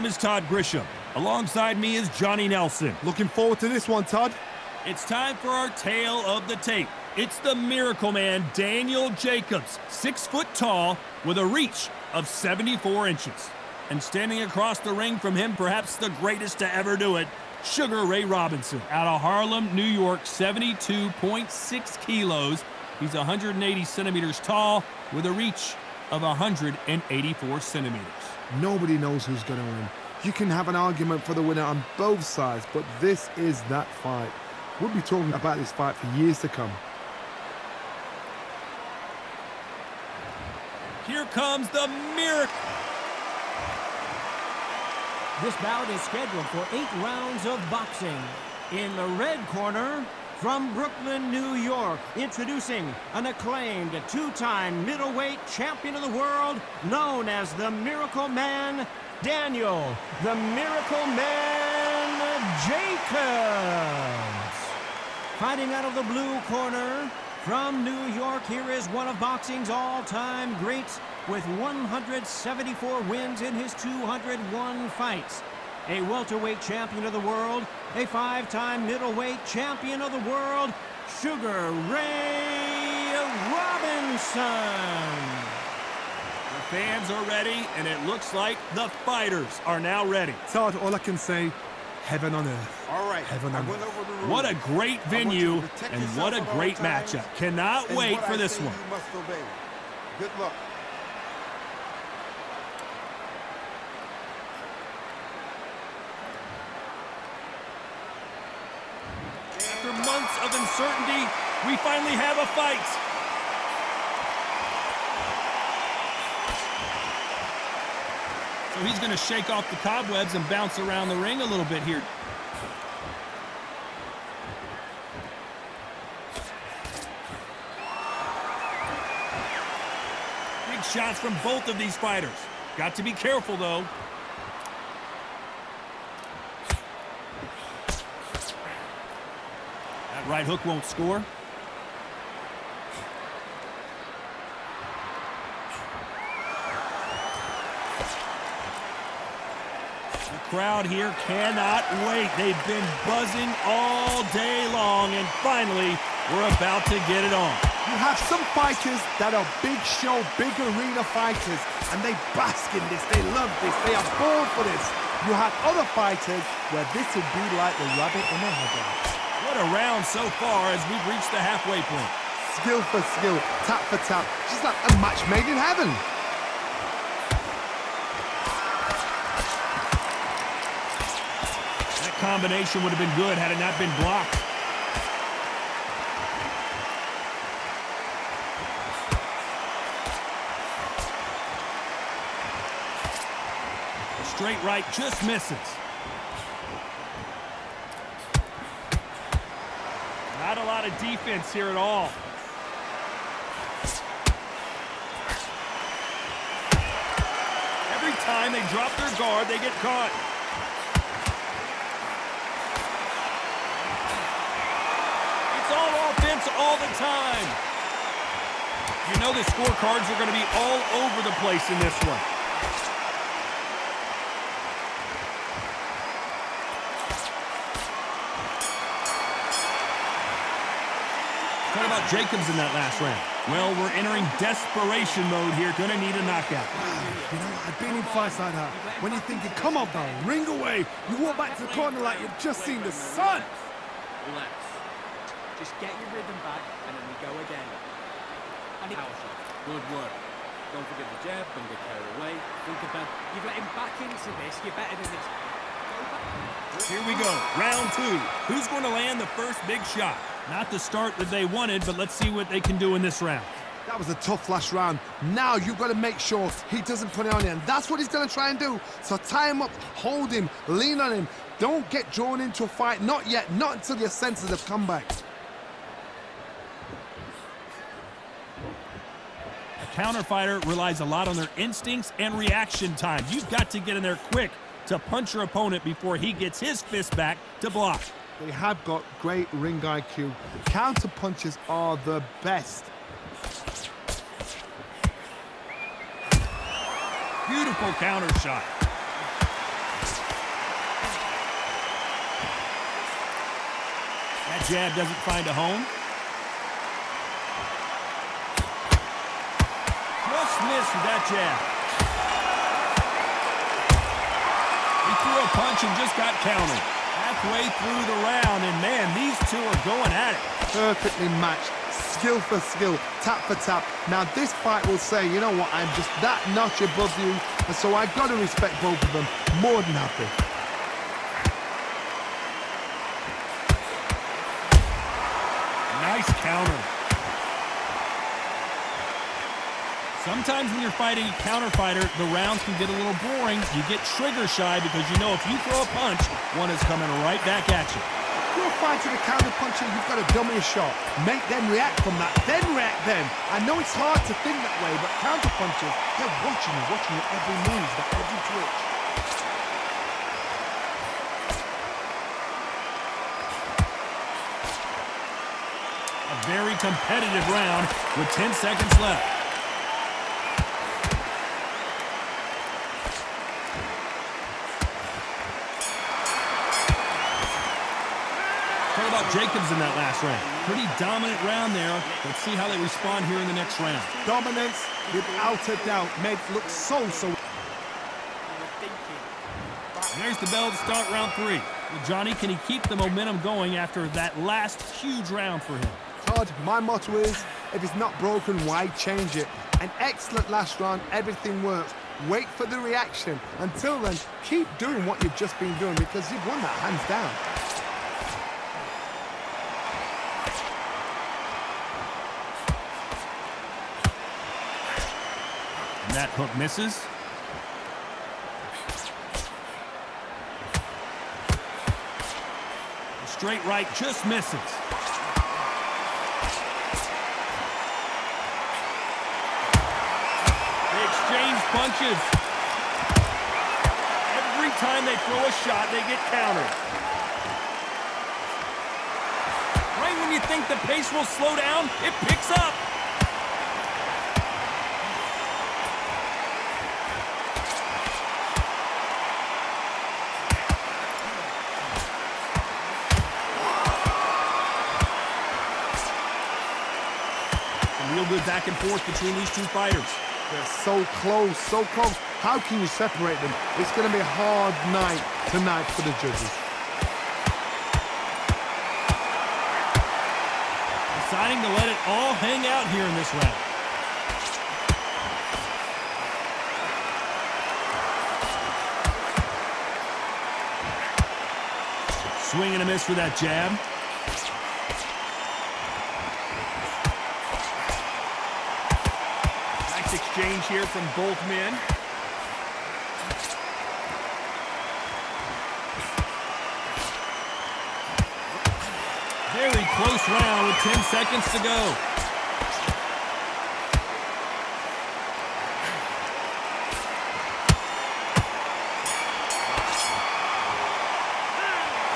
name is Todd Grisham. Alongside me is Johnny Nelson. Looking forward to this one, Todd. It's time for our tale of the tape. It's the Miracle Man, Daniel Jacobs, 6 foot tall with a reach of 74 inches. And standing across the ring from him, perhaps the greatest to ever do it, Sugar Ray Robinson. Out of Harlem, New York, 72.6 kilos. He's 180 centimeters tall with a reach of 184 centimeters. Nobody knows who's going to win. You can have an argument for the winner on both sides, but this is that fight. We'll be talking about this fight for years to come. Here comes the Miracle. This bout is scheduled for 8 rounds of boxing. In the red corner, from Brooklyn, New York, introducing an acclaimed 2-time middleweight champion of the world, known as the Miracle Man, Daniel, the Miracle Man Jacobs. Fighting out of the blue corner, from New York, here is one of boxing's all-time greats with 174 wins in his 201 fights. A welterweight champion of the world, a 5-time middleweight champion of the world, Sugar Ray Robinson. The fans are ready, and it looks like the fighters are now ready. Todd, all I can say, heaven on earth. All right, heaven on earth. What a great venue, and what a great matchup. Cannot wait for this one. You must obey. Good luck. After months of uncertainty, we finally have a fight. So he's going to shake off the cobwebs and bounce around the ring a little bit here. Big shots from both of these fighters. Got to be careful, though. That right hook won't score. The crowd here cannot wait. They've been buzzing all day long, and finally, we're about to get it on. You have some fighters that are big show, big arena fighters, and they bask in this. They love this. They are born for this. You have other fighters where this would be like the rabbit in a headlight. What a round so far as we've reached the halfway point. Skill for skill, tap for tap, just like a match made in heaven. That combination would have been good had it not been blocked. A straight right just misses. Not a lot of defense here at all. Every time they drop their guard, they get caught. It's all offense all the time. You know the scorecards are going to be all over the place in this one. What about Jacobs in that last round? Well, we're entering desperation mode here. Gonna need a knockout. You know, I've been in fights like that. When you're thinking, come on, pal, ring away. You walk back to the corner like you've just seen the sun. Relax. Just get your rhythm back, and then we go again. And power shot. Good work. Don't forget the jab. Don't get carried away. Think about you've let him back into this. You're better than this. Here we go. Round 2. Who's going to land the first big shot? Not the start that they wanted, but let's see what they can do in this round. That was a tough last round. Now you've got to make sure he doesn't put it on you, and that's what he's going to try and do. So tie him up, hold him, lean on him. Don't get drawn into a fight. Not yet. Not until your senses have come back. A counter fighter relies a lot on their instincts and reaction time. You've got to get in there quick to punch your opponent before he gets his fist back to block. They have got great ring IQ. Counter punches are the best. Beautiful counter shot. jab doesn't find a home. Just missed with that jab. He threw a punch and just got countered. Halfway through the round, and man, these two are going at it. Perfectly matched, skill for skill, tap for tap. Now this fight will say, you know what, I'm just that notch above you, and so I've got to respect both of them. More than happy. Nice counter. Sometimes when you're fighting a counter fighter, the rounds can get a little boring. You get trigger shy because you know if you throw a punch, one is coming right back at you. You're fighting a counter puncher, you've got to dummy a shot. Make them react from that, then react then. I know it's hard to think that way, but counter punchers, they're watching your every move, that every twitch. A very competitive round with 10 seconds left. What about Jacobs in that last round? Pretty dominant round there. Let's see how they respond here in the next round. Dominance, without a doubt, made it look so. There's the bell to start round 3. Well, Johnny, can he keep the momentum going after that last huge round for him? Todd, my motto is, if it's not broken, why change it? An excellent last round, everything works. Wait for the reaction. Until then, keep doing what you've just been doing because you've won that hands down. And that hook misses. The straight right just misses. Exchange punches. Every time they throw a shot, they get countered. Right when you think the pace will slow down, it picks up. Some real good back and forth between these two fighters. They're so close, so close. How can you separate them? It's going to be a hard night tonight for the judges. Deciding to let it all hang out here in this round. Swing and a miss for that jab. Exchange here from both men. Very close round with 10 seconds to go.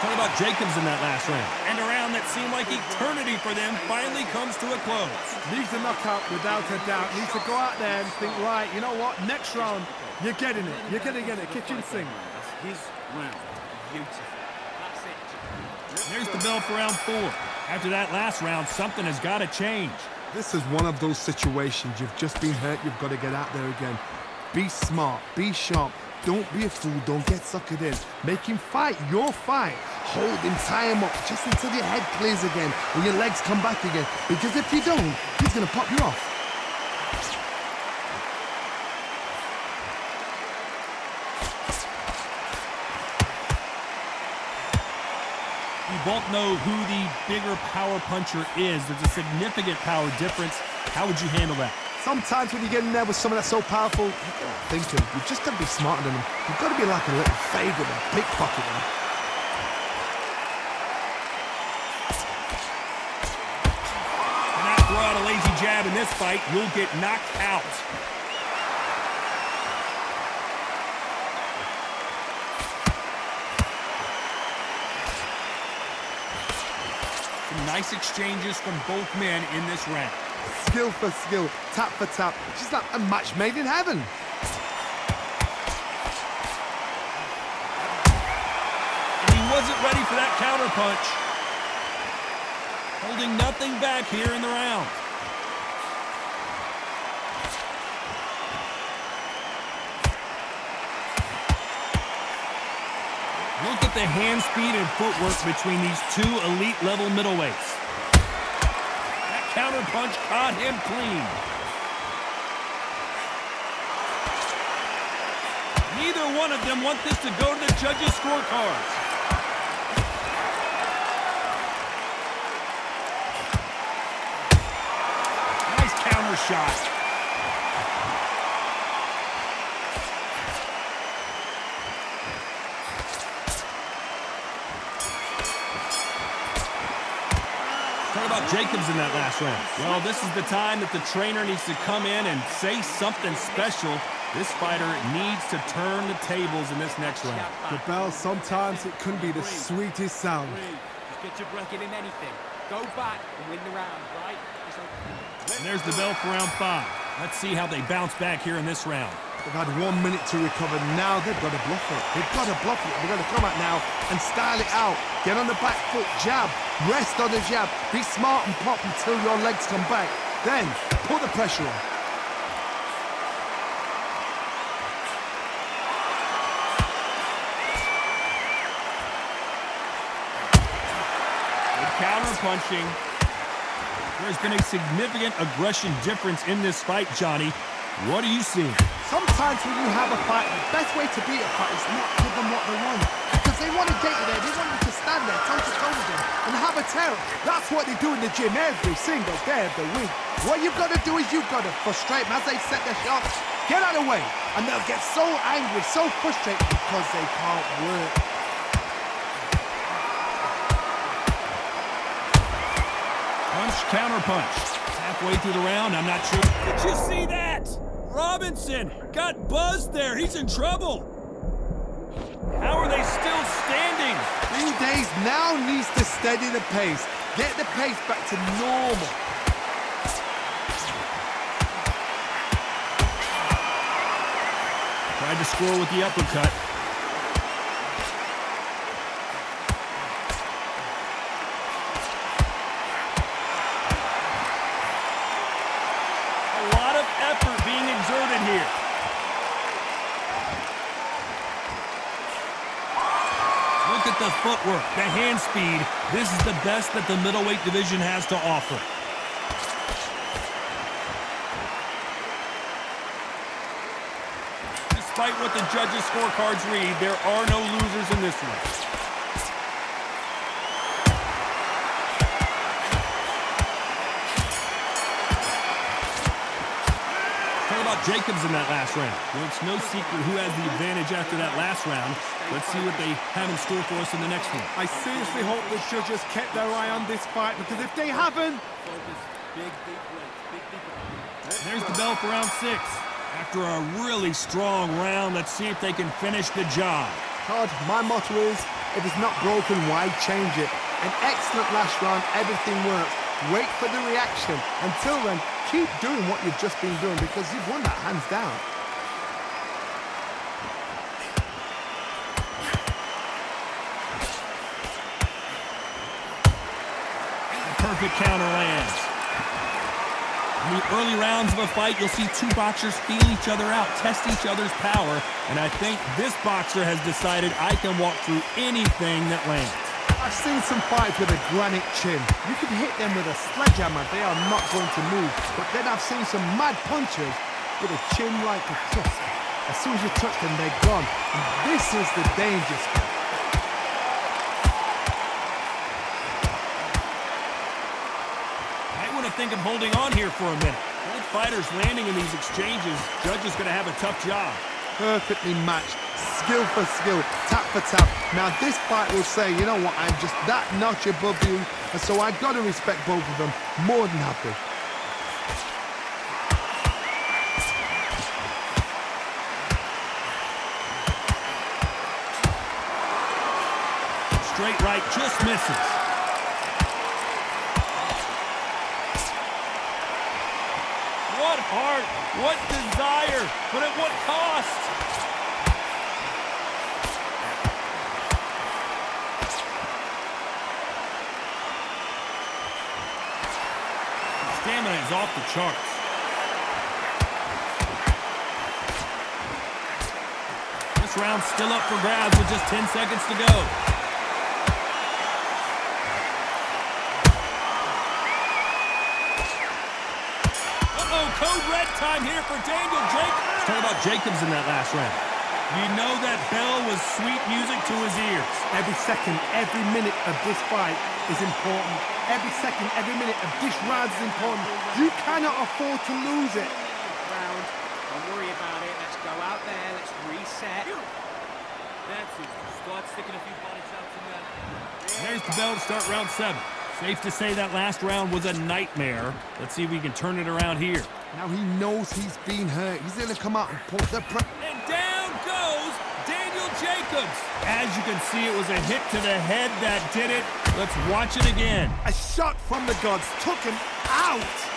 Talk about Jacobs in that last round. And a round that seemed like eternity for them finally comes to a close. Needs a knockout without a doubt. Needs to go out there and think, right, you know what? Next round, you're getting it. You're going to get it. Kitchen sink. That's his round. Beautiful. That's it. There's the bell for round 4. After that last round, something has got to change. This is one of those situations. You've just been hurt. You've got to get out there again. Be smart. Be sharp. Don't be a fool. Don't get suckered in. Make him fight your fight. Hold him, tie him up, just until your head clears again and your legs come back again. Because if you don't, he's going to pop you off. You both know who the bigger power puncher is. There's a significant power difference. How would you handle that? Sometimes when you get in there with someone that's so powerful, you've got to think him. You've just got to be smarter than him. You've got to be like a little favour and pickpocket him. Throw out a lazy jab in this fight, you'll get knocked out. Some nice exchanges from both men in this round. Skill for skill, tap for tap. Just like a match made in heaven. And he wasn't ready for that counter punch. Holding nothing back here in the round. Look at the hand speed and footwork between these two elite-level middleweights. That counter punch caught him clean. Neither one of them want this to go to the judges' scorecards. Nice counter shot. Talk about Jacobs in that last round. Well, this is the time that the trainer needs to come in and say something special. This fighter needs to turn the tables in this next round. The bell, sometimes it can be the sweetest sound. Just get your breath in anything. Go back and win the round, right? And there's the bell for round 5. Let's see how they bounce back here in this round. They've had 1 minute to recover. Now they've got to bluff it. They've got to bluff it. They've got to come out now and style it out. Get on the back foot, jab, rest on the jab. Be smart and pop until your legs come back. Then put the pressure on. Good counter punching. There's been a significant aggression difference in this fight, Johnny. What are you seeing? Sometimes when you have a fight, the best way to beat a fight is not give them what they want. Because they want to get you there. They want you to stand there toe-to-toe with them and have a terror. That's what they do in the gym every single day of the week. What you've got to do is you've got to frustrate them as they set their shots. Get out of the way. And they'll get so angry, so frustrated because they can't work. Punch, counter punch. Halfway through the round, I'm not sure. Did you see that? Robinson got buzzed there. He's in trouble. How are they still standing? 3 days now needs to steady the pace. Get the pace back to normal. Tried to score with the uppercut. A lot of effort being exerted here. Look at the footwork, the hand speed. This is the best that the middleweight division has to offer. Despite what the judges' scorecards read, there are no losers in this one. Talk about Jacobs in that last round. Well, it's no secret who has the advantage after that last round. Let's see what they have in store for us in the next one. I seriously hope the judges kept their eye on this fight, because if they haven't... There's the bell for round 6. After a really strong round, let's see if they can finish the job. Todd, my motto is, if it's not broken, why change it? An excellent last round, everything works. Wait for the reaction. Until then, keep doing what you've just been doing, because you've won that hands down. Perfect counter lands. In the early rounds of a fight, you'll see two boxers feel each other out, test each other's power, and I think this boxer has decided I can walk through anything that lands. I've seen some fights with a granite chin. You can hit them with a sledgehammer, they are not going to move. But then I've seen some mad punchers with a chin like a crisp. As soon as you touch them, they're gone. And this is the danger spot. Think of holding on here for a minute. Both fighters landing in these exchanges. Judge is going to have a tough job. Perfectly matched, skill for skill, tap for tap. Now this fight will say, you know what, I'm just that notch above you, and so I've got to respect both of them. More than happy. Straight right, just misses. What heart, what desire, but at what cost? is off the charts. This round's still up for grabs with just 10 seconds to go. Code red time here for Daniel Jacobs. Let's talk about Jacobs in that last round. You know that bell was sweet music to his ears. Every second, every minute of this fight is important. Every second, every minute of this round is important. You cannot afford to lose it. Round. Don't worry about it. Let's go out there. Let's reset. That's it. Start sticking a few body shots in that. There's the bell to start round 7. Safe to say that last round was a nightmare. Let's see if we can turn it around here. Now he knows he's been hurt. He's going to come out and put the pressure. And down goes Daniel Jacobs. As you can see, it was a hit to the head that did it. Let's watch it again. A shot from the gods took him out.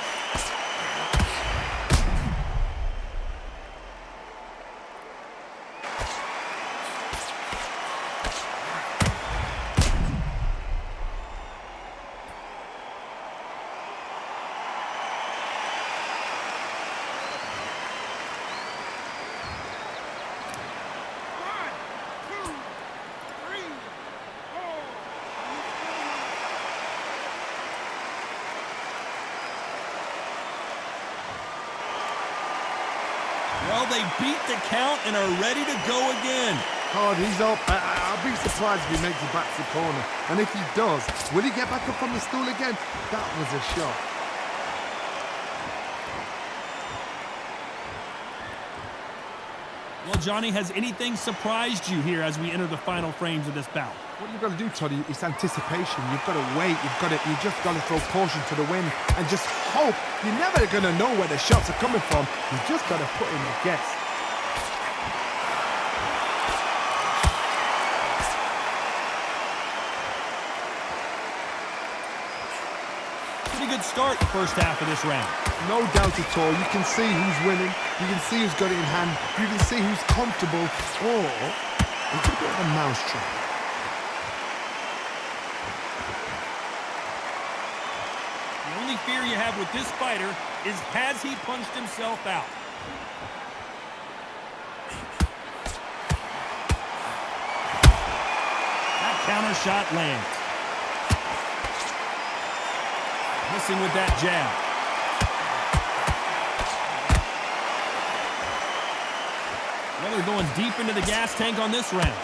Well, they beat the count and are ready to go again. Oh, he's up. I'll be surprised if he makes it back to the corner. And if he does, will he get back up from the stool again? That was a shot. Well, Johnny, has anything surprised you here as we enter the final frames of this bout? What you've got to do, Toddy, is anticipation. You've got to wait. You just got to throw caution to the wind and just hope. You're never going to know where the shots are coming from. You just got to put in a guess. Pretty good start the first half of this round. No doubt at all. You can see who's winning. You can see who's got it in hand. You can see who's comfortable. Or it's a bit of a mousetrap. The only fear you have with this fighter is, has he punched himself out? That counter shot lands. Missing with that jab. Well, they're going deep into the gas tank on this round.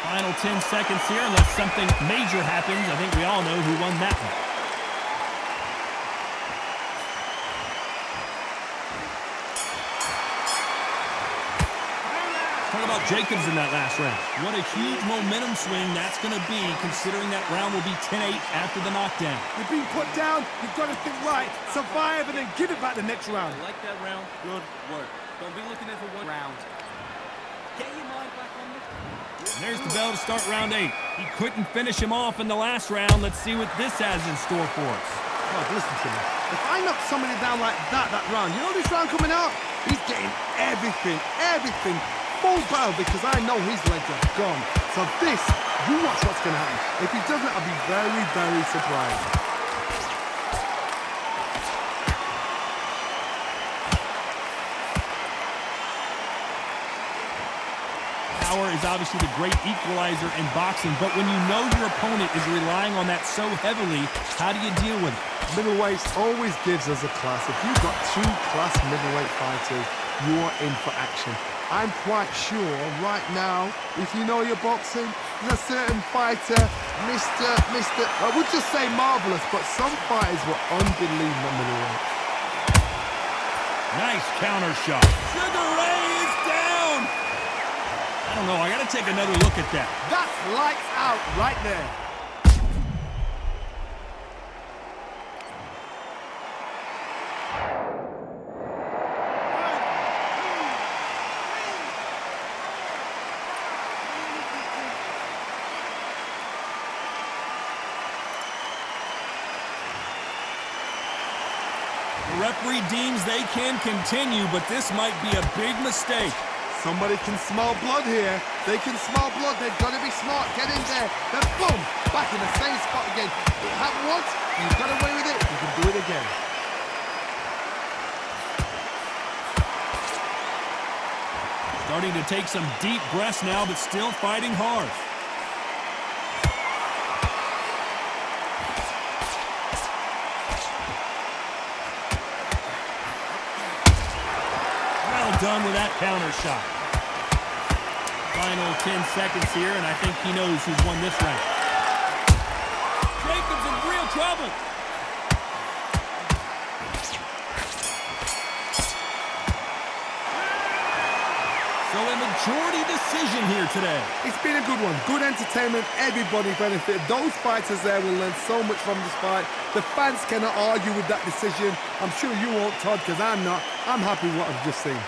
Final 10 seconds here, unless something major happens. I think we all know who won that one. Talk about Jacobs in that last round. What a huge momentum swing that's going to be, considering that round will be 10-8 after the knockdown. You've been put down. You've got to think right, survive, and then give it back the next round. I like that round. Good work. Don't be looking at the one round. Get your mind back on it. And there's the bell to start round 8. He couldn't finish him off in the last round. Let's see what this has in store for us. God, listen to me. If I knock somebody down like that round, you know this round coming out? He's getting everything, full barrel, because I know his legs are gone. So this, you watch what's going to happen. If he doesn't, I'll be very, very surprised. Power is obviously the great equalizer in boxing, but when you know your opponent is relying on that so heavily, how do you deal with it? Middleweights always gives us a class. If you've got two class middleweight fighters, you are in for action. I'm quite sure right now, if you know your boxing, there's a certain fighter, Mr. I would just say marvelous, but some fighters were unbelievable middleweight. Nice counter shot. Sugar Ray is down. I don't know. I got to take another look at that. That's lights out right there. The referee deems they can continue, but this might be a big mistake. Somebody can smell blood here. They can smell blood. They've got to be smart. Get in there. Then boom, back in the same spot again. It happened once. You got away with it. You can do it again. Starting to take some deep breaths now, but still fighting hard. Well done with that counter shot. Final 10 seconds here, and I think he knows who's won this round. Jacobs in real trouble. So a majority decision here today. It's been a good one. Good entertainment. Everybody benefited. Those fighters there will learn so much from this fight. The fans cannot argue with that decision. I'm sure you won't, Todd, because I'm not. I'm happy with what I've just seen.